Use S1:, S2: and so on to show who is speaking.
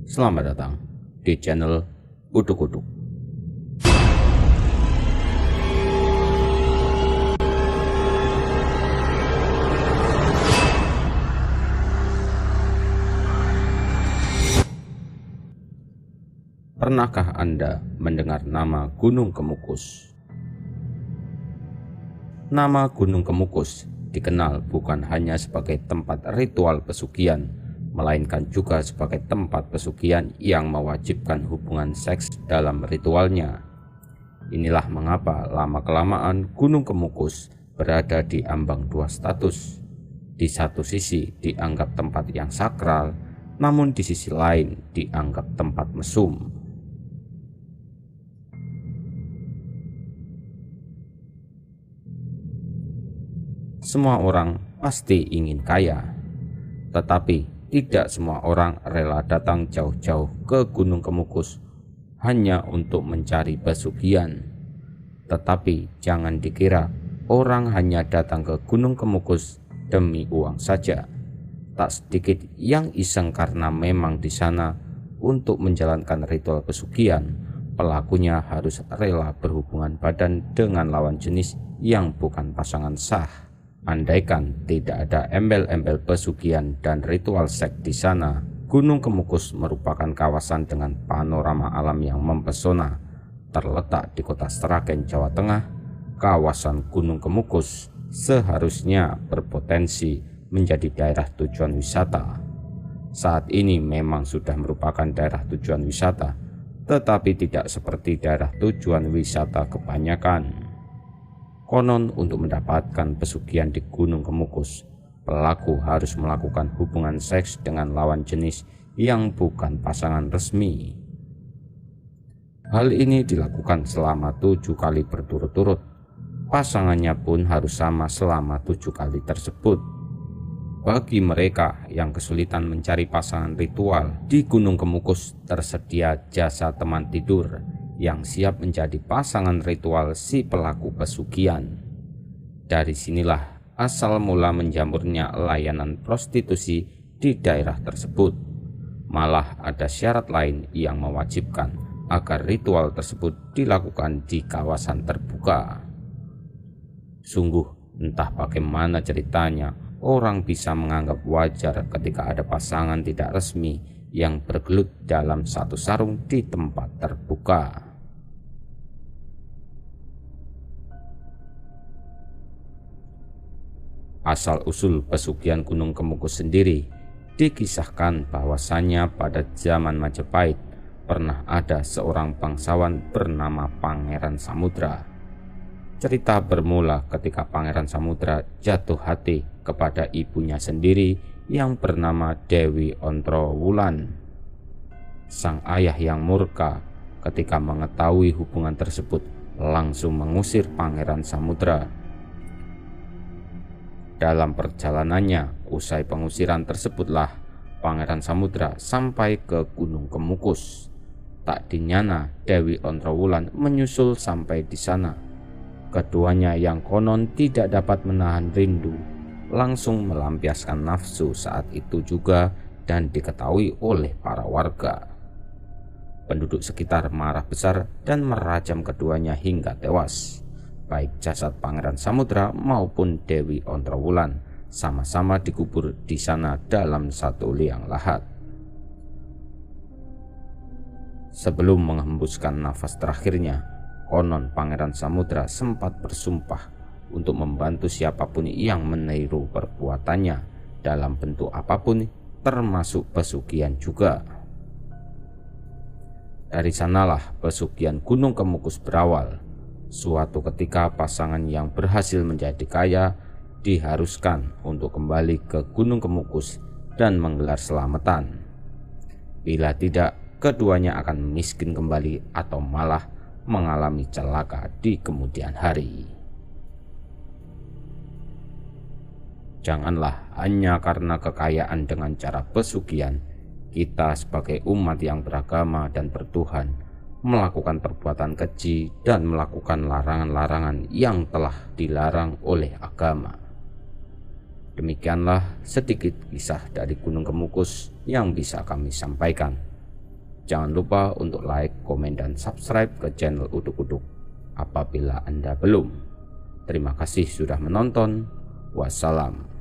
S1: Selamat datang di channel Uduk-Uduk. Pernahkah Anda mendengar nama Gunung Kemukus? Nama Gunung Kemukus dikenal bukan hanya sebagai tempat ritual pesugihan, melainkan juga sebagai tempat pesugihan yang mewajibkan hubungan seks dalam ritualnya. Inilah mengapa lama-kelamaan Gunung Kemukus berada di ambang dua status. Di satu sisi dianggap tempat yang sakral, namun di sisi lain dianggap tempat mesum. Semua orang pasti ingin kaya, tetapi tidak semua orang rela datang jauh-jauh ke Gunung Kemukus hanya untuk mencari pesugihan. Tetapi jangan dikira orang hanya datang ke Gunung Kemukus demi uang saja. Tak sedikit yang iseng karena memang di sana untuk menjalankan ritual pesugihan, pelakunya harus rela berhubungan badan dengan lawan jenis yang bukan pasangan sah. Andaikan tidak ada embel-embel pesugihan dan ritual seks di sana, Gunung Kemukus merupakan kawasan dengan panorama alam yang mempesona. Terletak di kota Sragen, Jawa Tengah, kawasan Gunung Kemukus seharusnya berpotensi menjadi daerah tujuan wisata. Saat ini memang sudah merupakan daerah tujuan wisata, tetapi tidak seperti daerah tujuan wisata kebanyakan. Konon untuk mendapatkan pesugihan di Gunung Kemukus, pelaku harus melakukan hubungan seks dengan lawan jenis yang bukan pasangan resmi. Hal ini dilakukan selama 7 kali berturut-turut. Pasangannya pun harus sama selama 7 kali tersebut. Bagi mereka yang kesulitan mencari pasangan ritual, di Gunung Kemukus tersedia jasa teman tidur yang siap menjadi pasangan ritual si pelaku pesugihan. Dari sinilah asal mula menjamurnya layanan prostitusi di daerah tersebut. Malah ada syarat lain yang mewajibkan agar ritual tersebut dilakukan di kawasan terbuka. Sungguh entah bagaimana ceritanya orang bisa menganggap wajar ketika ada pasangan tidak resmi yang bergelut dalam satu sarung di tempat terbuka. Asal-usul pesugihan Gunung Kemukus sendiri dikisahkan bahwasannya pada zaman Majapahit pernah ada seorang bangsawan bernama Pangeran Samudra. Cerita bermula ketika Pangeran Samudra jatuh hati kepada ibunya sendiri yang bernama Dewi Ontrowulan. Sang ayah yang murka ketika mengetahui hubungan tersebut langsung mengusir Pangeran Samudra. Dalam perjalanannya, usai pengusiran tersebutlah Pangeran Samudra sampai ke Gunung Kemukus. Tak dinyana Dewi Ontrowulan menyusul sampai di sana. Keduanya yang konon tidak dapat menahan rindu langsung melampiaskan nafsu saat itu juga dan diketahui oleh para warga. Penduduk sekitar marah besar dan merajam keduanya hingga tewas. Baik jasad Pangeran Samudra maupun Dewi Ontrowulan sama-sama dikubur di sana dalam satu liang lahat. Sebelum menghembuskan nafas terakhirnya, konon Pangeran Samudra sempat bersumpah untuk membantu siapapun yang meniru perbuatannya dalam bentuk apapun, termasuk pesugihan juga. Dari sanalah pesugihan Gunung Kemukus berawal. Suatu ketika pasangan yang berhasil menjadi kaya diharuskan untuk kembali ke Gunung Kemukus dan menggelar selamatan. Bila tidak, keduanya akan miskin kembali atau malah mengalami celaka di kemudian hari. Janganlah hanya karena kekayaan dengan cara pesugihan, kita sebagai umat yang beragama dan bertuhan melakukan perbuatan keji dan melakukan larangan-larangan yang telah dilarang oleh agama. Demikianlah sedikit kisah dari Gunung Kemukus yang bisa kami sampaikan. Jangan lupa untuk like, komen, dan subscribe ke channel Uduk-Uduk apabila Anda belum. Terima kasih sudah menonton. Wassalam.